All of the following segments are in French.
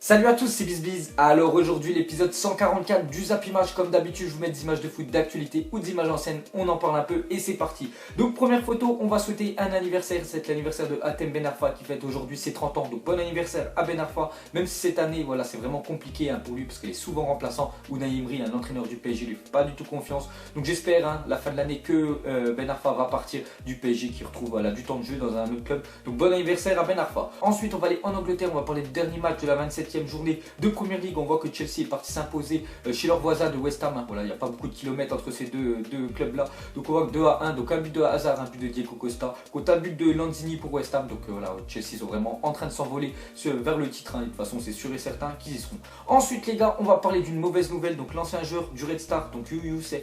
Salut à tous, c'est BizBiz. Alors aujourd'hui l'épisode 144 du Zap Image. Comme d'habitude je vous mets des images de foot, d'actualité ou d'images en scène. On en parle un peu et c'est parti. Donc première photo, on va souhaiter un anniversaire. C'est l'anniversaire de Hatem Ben Arfa qui fête aujourd'hui ses 30 ans. Donc bon anniversaire à Ben Arfa. Même si cette année voilà, c'est vraiment compliqué pour lui parce qu'il est souvent remplaçant. Unai Emery, un entraîneur du PSG, lui fait pas du tout confiance. Donc j'espère la fin de l'année que Ben Arfa va partir du PSG, qui retrouve du temps de jeu dans un autre club. Donc bon anniversaire à Ben Arfa. Ensuite on va aller en Angleterre, on va parler du dernier match de la 27e journée de Première Ligue. On voit que Chelsea est parti s'imposer chez leurs voisins de West Ham. Voilà, il n'y a pas beaucoup de kilomètres entre ces deux clubs là. Donc on voit que 2-1, donc un but de Hazard, un but de Diego Costa, contre un but de Lanzini pour West Ham. Donc voilà, Chelsea sont vraiment en train de s'envoler vers le titre. De toute façon c'est sûr et certain qu'ils y seront. Ensuite les gars, on va parler d'une mauvaise nouvelle. Donc l'ancien joueur du Red Star, donc Youssef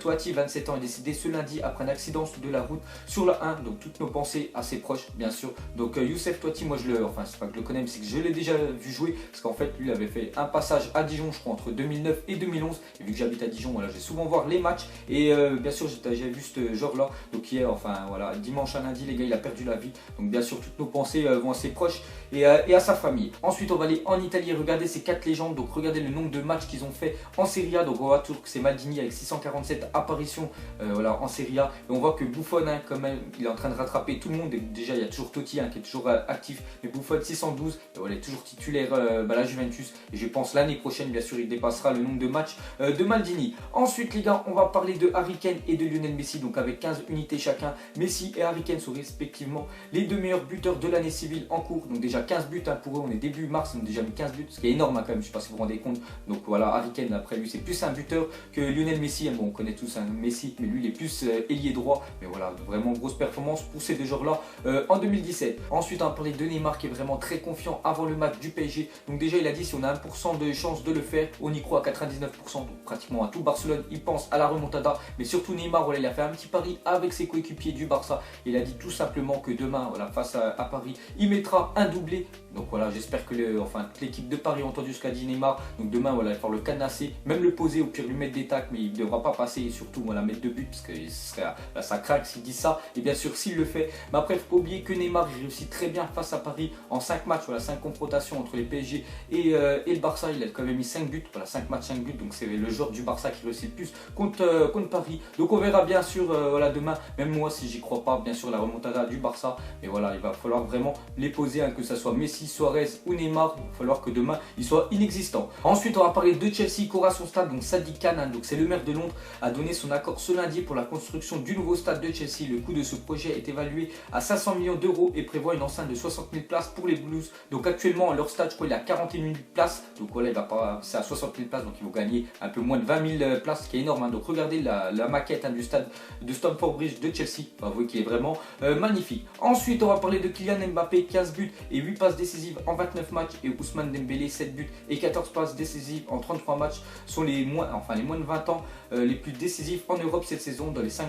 Touati, 27 ans, est décédé ce lundi après un accident de la route sur la 1. Donc toutes nos pensées à ses proches bien sûr. Donc Youssef Touati, moi c'est pas que je le connais, mais c'est que je l'ai déjà vu jouer, parce qu'en fait lui il avait fait un passage à Dijon je crois entre 2009 et 2011, et vu que j'habite à Dijon, voilà, je vais souvent voir les matchs et bien sûr j'ai vu ce genre là. Donc hier, enfin voilà, dimanche à lundi les gars, il a perdu la vie. Donc bien sûr toutes nos pensées vont à ses proches et à sa famille. Ensuite on va aller en Italie, regarder ces 4 légendes. Donc regardez le nombre de matchs qu'ils ont fait en Serie A. Donc on voit toujours que c'est Maldini avec 647 apparitions voilà, en Serie A, et on voit que Buffon quand même il est en train de rattraper tout le monde. Et déjà il y a toujours Totti qui est toujours actif, mais Buffon 612, et voilà, il est toujours titulaire la Juventus, et je pense l'année prochaine bien sûr il dépassera le nombre de matchs de Maldini. Ensuite les gars, on va parler de Harry Kane et de Lionel Messi, donc avec 15 unités chacun. Messi et Harry Kane sont respectivement les deux meilleurs buteurs de l'année civile en cours. Donc déjà 15 buts pour eux, on est début mars, on a déjà mis 15 buts, ce qui est énorme quand même, je ne sais pas si vous vous rendez compte. Donc voilà, Harry Kane après lui c'est plus un buteur que Lionel Messi. Bon, on connaît tous Messi, mais lui il est plus ailier droit, mais voilà, vraiment grosse performance pour ces deux joueurs là en 2017. Ensuite on va parler de Neymar qui est vraiment très confiant avant le match du PSG. Donc déjà il a dit si on a 1% de chance de le faire, on y croit à 99%, donc pratiquement à tout Barcelone il pense à la remontada. Mais surtout Neymar, voilà, il a fait un petit pari avec ses coéquipiers du Barça. Il a dit tout simplement que demain voilà, face à Paris il mettra un doublé. Donc voilà, j'espère que toute l'équipe de Paris a entendu ce qu'a dit Neymar. Donc demain voilà, il va falloir le canasser, même le poser, au pire lui mettre des tacles, mais il ne devra pas passer, et surtout voilà, mettre 2 buts parce que ça craque s'il dit ça. Et bien sûr s'il le fait, mais après il ne faut pas oublier que Neymar il réussit très bien face à Paris en 5 matchs, voilà, 5 confrontations entre les PSG et le Barça. Il a quand même mis 5 buts, voilà, 5 matchs 5 buts, donc c'est le joueur du Barça qui réussit le plus contre Paris. Donc on verra bien sûr voilà, demain, même moi si j'y crois pas bien sûr la remontada du Barça, mais voilà, il va falloir vraiment les poser, que ce soit Messi, Suarez ou Neymar, il va falloir que demain ils soient inexistants. Ensuite on va parler de Chelsea, qu'aura son stade. Donc Sadiq Khan, donc c'est le maire de Londres, a donné son accord ce lundi pour la construction du nouveau stade de Chelsea. Le coût de ce projet est évalué à 500 millions d'euros et prévoit une enceinte de 60 000 places pour les Blues. Donc actuellement leur stade je crois il a 41 000 places, donc voilà, il va pas, c'est à 60 000 places, donc ils vont gagner un peu moins de 20 000 places, ce qui est énorme. Donc regardez la maquette du stade de Stamford Bridge de Chelsea, on va voir qu'il est vraiment magnifique. Ensuite on va parler de Kylian Mbappé, 15 buts et 8 passes décisives en 29 matchs, et Ousmane Dembélé 7 buts et 14 passes décisives en 33 matchs, sont les moins de 20 ans les plus décisifs en Europe cette saison dans les 5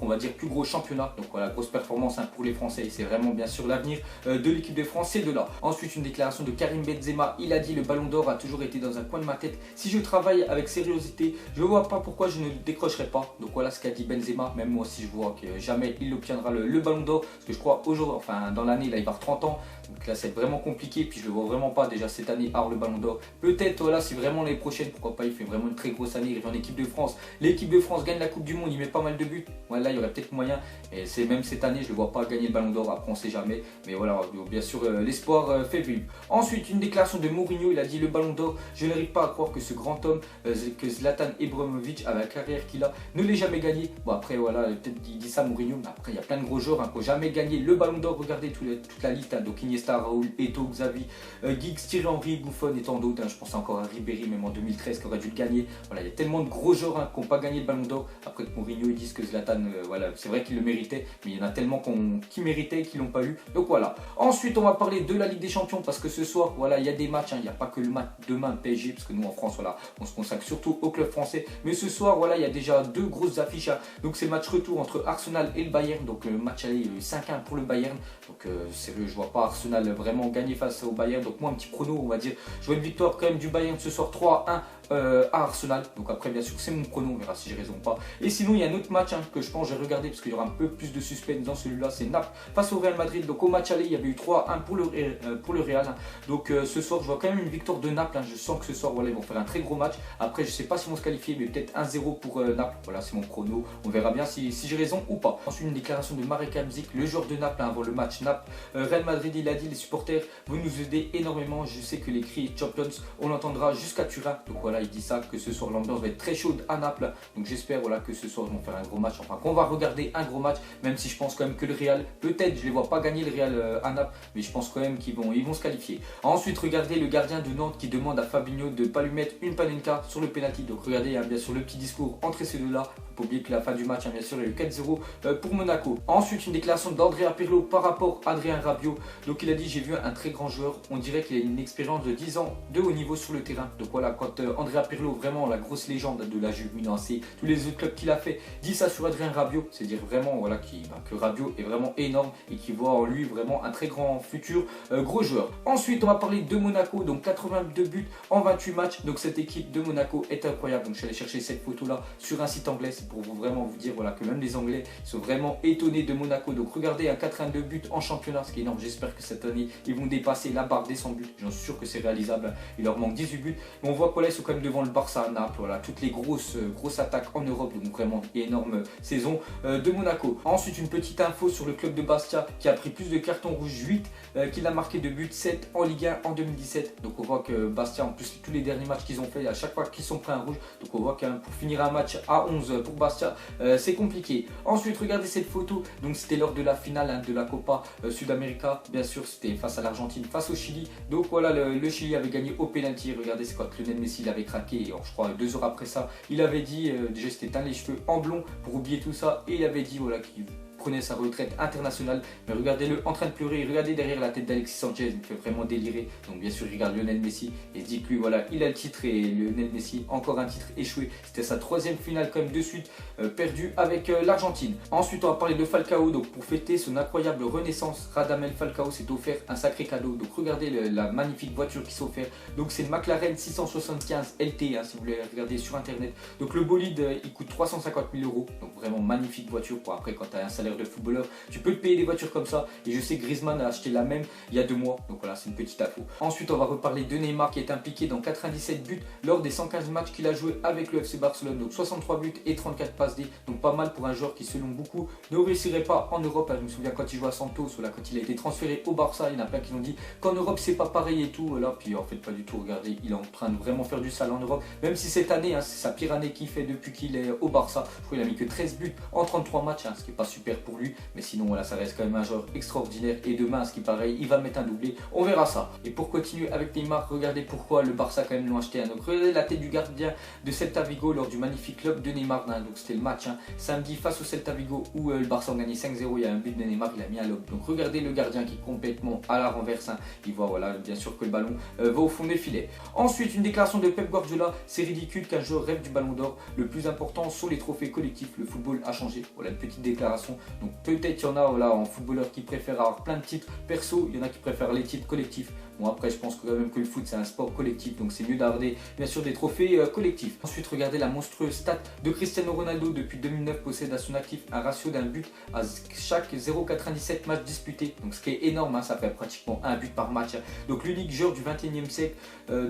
on va dire plus gros championnats. Donc voilà, grosse performance pour les Français, et c'est vraiment bien sûr l'avenir de l'équipe de France, c'est de là. Ensuite une déclaration de Karim Benzema, il a dit le ballon d'or a toujours été dans un coin de ma tête, si je travaille avec sérieuxité je ne vois pas pourquoi je ne le décrocherai pas. Donc voilà ce qu'a dit Benzema. Même moi aussi je vois que jamais il obtiendra le ballon d'or, parce que je crois aujourd'hui, dans l'année là il va avoir 30 ans, donc là c'est vraiment compliqué, puis je le vois vraiment pas déjà cette année avoir le ballon d'or. Peut-être voilà, si vraiment l'année prochaine, pourquoi pas, il fait vraiment une très grosse année, il revient en équipe de France, l'équipe de France gagne la Coupe du Monde, il met pas mal de buts, voilà, il y aurait peut-être moyen, et c'est même cette année je le vois pas gagner le ballon d'or, après on sait jamais, mais voilà, bien sûr l'espoir fait vivre. Ensuite une déclaration de Mourinho, il a dit le ballon d'or, je n'arrive pas à croire que ce grand homme, que Zlatan Ibrahimovic, avec la carrière qu'il a, ne l'ait jamais gagné. Bon après voilà, peut-être il dit ça Mourinho, mais après il y a plein de gros joueurs qui n'ont jamais gagné le ballon d'or. Regardez toute la liste, donc Iniesta, Raoul, Eto'o, Xavi, Giggs, Thierry Henry, Buffon et tant d'autres. Je pense encore à Ribéry même en 2013 qui aurait dû le gagner. Voilà, il y a tellement de gros joueurs qui n'ont pas gagné le ballon d'or. Après que Mourinho ils disent que Zlatan, voilà, c'est vrai qu'il le méritait, mais il y en a tellement qui méritaient et qui l'ont pas eu. Donc voilà. Ensuite on va parler de la Ligue des Champions, parce que ce soir voilà, il y a des matchs, il n'y a pas que le match demain PSG, parce que nous en France voilà, on se consacre surtout au club français, mais ce soir voilà, il y a déjà 2 grosses affiches. Donc c'est match retour entre Arsenal et le Bayern. Donc match aller 5-1 pour le Bayern. Donc sérieux, je vois pas Arsenal vraiment gagner face au Bayern. Donc moi un petit prono, on va dire, je vois une victoire quand même du Bayern ce soir 3-1 à Arsenal. Donc après bien sûr c'est mon prono, on verra si j'ai raison ou pas. Et sinon il y a un autre match que je pense j'ai regardé parce qu'il y aura un peu plus de suspense dans celui-là, c'est Naples face au Real Madrid. Donc au match aller il y avait eu 3-1 pour le Real. Donc ce soir je vois quand même une victoire de Naples. Je sens que ce soir voilà, ils vont faire un très gros match. Après je sais pas s'ils vont se qualifier, mais peut-être 1-0 pour Naples. Voilà c'est mon prono, on verra bien si j'ai raison ou pas. Ensuite une déclaration de Marek Hamsik, le joueur de Naples avant le match Naples Real Madrid. Il a dit: les supporters vous nous aidez énormément, je sais que les cris Champions on l'entendra jusqu'à Turin. Donc voilà il dit ça, que ce soir l'ambiance va être très chaude à Naples. Donc j'espère voilà, que ce soir ils vont faire un gros match, enfin qu'on va regarder un gros match, même si je pense quand même que le Real, peut-être je les vois pas gagner le Real à Naples, mais je pense quand même qu'ils vont se qualifier. Ensuite regardez le gardien de Nantes qui demande à Fabinho de ne pas lui mettre une panenka sur le penalty. Donc regardez bien sûr le petit discours entre ces deux là. Faut pas oublier que la fin du match bien sûr il y a eu 4-0 pour Monaco. Ensuite une déclaration d'Andrea Pirlo par rapport à Adrien Rabiot. Donc il a dit: j'ai vu un très grand joueur, on dirait qu'il a une expérience de 10 ans de haut niveau sur le terrain. Donc voilà, quand Andrea Pirlo, vraiment la grosse légende de la Juve, Milan AC, tous les autres clubs qu'il a fait, dit ça sur Adrien Rabiot, c'est dire vraiment voilà, que Rabiot est vraiment énorme et qu'il voit en lui vraiment un très grand futur gros joueur. Ensuite on va parler de Monaco, donc 82 buts en 28 matchs. Donc cette équipe de Monaco est incroyable. Donc je suis allé chercher cette photo là sur un site anglais, c'est pour vraiment vous dire voilà, que même les Anglais sont vraiment étonnés de Monaco. Donc regardez, 82 buts en championnat, ce qui est énorme. J'espère que cette année ils vont dépasser la barre des 100 buts, j'en suis sûr que c'est réalisable. Il leur manque 18 buts, mais on voit qu'ils sont quand même devant le Barça, Naples, voilà, toutes les grosses attaques en Europe. Donc vraiment énorme saison de Monaco. Ensuite une petite info sur le club de Bastia qui a pris plus de cartons rouges, 8, qu'il a marqué de buts, 7 en Ligue 1 en 2017. Donc on voit que Bastia, en plus tous les derniers matchs qu'ils ont fait, à chaque fois qu'ils sont pris un rouge, donc on voit que pour finir un match à 11 pour Bastia, c'est compliqué. Ensuite regardez cette photo, donc c'était lors de la finale de la Copa Sudamérica, bien sûr c'était face à l'Argentine, face au Chili. Donc voilà, le Chili avait gagné au penalty. Regardez, c'est quand Lionel Messi il avait craqué, et je crois 2 heures après ça il avait dit, déjà c'était teint les cheveux en blond pour oublier tout ça, et il avait dit voilà qu'il prenait sa retraite internationale. Mais regardez-le en train de pleurer, regardez derrière la tête d'Alexis Sanchez, il me fait vraiment délirer. Donc bien sûr il regarde Lionel Messi et se dit que lui voilà, il a le titre, et Lionel Messi encore un titre échoué. C'était sa 3e finale quand même de suite perdue avec l'Argentine. Ensuite on va parler de Falcao. Donc pour fêter son incroyable renaissance, Radamel Falcao s'est offert un sacré cadeau. Donc regardez la magnifique voiture qui s'est offerte. Donc c'est le McLaren 675 LT si vous voulez regarder sur internet. Donc le bolide il coûte 350 000 €. Donc vraiment magnifique voiture. Pour après, quand tu as un salaire de footballeur, tu peux te payer des voitures comme ça. Et je sais que Griezmann a acheté la même il y a 2 mois. Donc voilà, c'est une petite info. Ensuite on va reparler de Neymar qui est impliqué dans 97 buts lors des 115 matchs qu'il a joué avec le FC Barcelone. Donc 63 buts et 34 passes D. Donc pas mal pour un joueur qui selon beaucoup ne réussirait pas en Europe. Je me souviens quand il jouait à Santos, voilà, quand il a été transféré au Barça, il y en a plein qui ont dit qu'en Europe c'est pas pareil et tout. Voilà, puis en fait pas du tout. Regardez, il est en train de vraiment faire du sale en Europe. Même si cette année c'est sa pire année qu'il fait depuis qu'il est au Barça. Je crois qu'il a mis que 13 buts en 33 matchs, ce qui est pas super pour lui. Mais sinon voilà, ça reste quand même un joueur extraordinaire. Et demain, ce qui paraît, il va mettre un doublé. On verra ça. Et pour continuer avec Neymar, regardez pourquoi le Barça quand même l'ont acheté. Donc regardez la tête du gardien de Celta Vigo lors du magnifique club de Neymar. Donc c'était le match samedi face au Celta Vigo où le Barça a gagné 5-0. Il y a un but de Neymar, il a mis un lob. Donc regardez le gardien qui est complètement à la renverse. Il voit voilà, bien sûr que le ballon va au fond des filets. Ensuite une déclaration de Pep Guardiola: c'est ridicule qu'un joueur rêve du ballon d'or. Le plus important sont les trophées collectifs. Le football a changé. Voilà une petite déclaration. Donc peut-être il y en a voilà, en footballeur qui préfèrent avoir plein de titres perso, il y en a qui préfèrent les titres collectifs. Bon après je pense quand même que le foot c'est un sport collectif, donc c'est mieux d'avoir bien sûr des trophées collectifs. Ensuite regardez la monstrueuse stat de Cristiano Ronaldo. Depuis 2009 possède à son actif un ratio d'un but à chaque 0,97 matchs disputés. Donc ce qui est énorme, ça fait pratiquement un but par match. Donc l'unique joueur du 21e siècle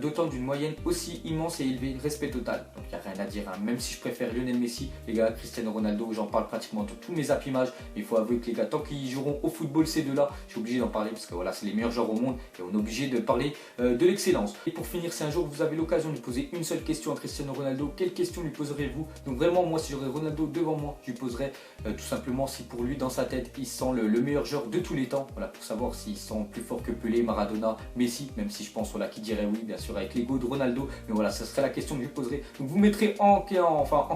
dotant d'une moyenne aussi immense et élevée, respect total. Donc il n'y a rien à dire, même si je préfère Lionel Messi, les gars, Cristiano Ronaldo, j'en parle pratiquement de tous mes appimages. Mais il faut avouer que les gars, tant qu'ils joueront au football ces deux-là, je suis obligé d'en parler parce que voilà, c'est les meilleurs joueurs au monde et on est obligé de parler de l'excellence. Et pour finir, si un jour vous avez l'occasion de lui poser une seule question à Cristiano Ronaldo, quelle question lui poserez-vous? Donc vraiment, moi si j'aurais Ronaldo devant moi, je lui poserais tout simplement si pour lui dans sa tête il sent le meilleur joueur de tous les temps, voilà, pour savoir s'il sent plus fort que Pelé, Maradona, Messi, même si je pense voilà, qu'il dirait oui bien sûr avec l'ego de Ronaldo, mais voilà, ça serait la question que je lui poserais. Donc vous mettrez en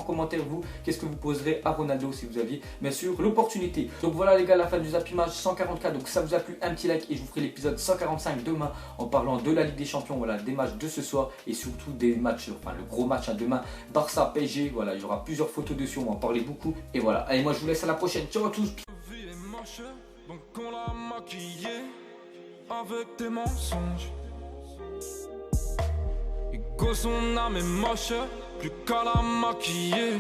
commentaire vous, qu'est-ce que vous poserez à Ronaldo si vous aviez bien sûr l'opportunité. Donc voilà les gars, la fin du zappimage 140K, donc ça vous a plu, un petit like et je vous ferai l'épisode 145 demain en parlant de la Ligue des Champions, voilà, des matchs de ce soir et surtout des matchs, enfin le gros match demain, Barça PSG, voilà, il y aura plusieurs photos dessus, on va en parler beaucoup et voilà, allez moi je vous laisse à la prochaine, ciao à tous. Donc on l'a maquillé, avec tes mensonges. Ego, son âme est moche, plus qu'à la maquiller.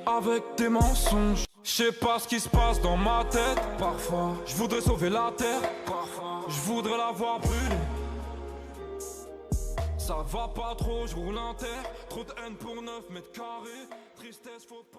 Avec tes mensonges, je sais pas ce qui se passe dans ma tête. Parfois, je voudrais sauver la terre. Parfois, je voudrais la voir brûler. Ça va pas trop, je roule un terre. Trop de haine pour 9 mètres carrés. Tristesse, faut pas.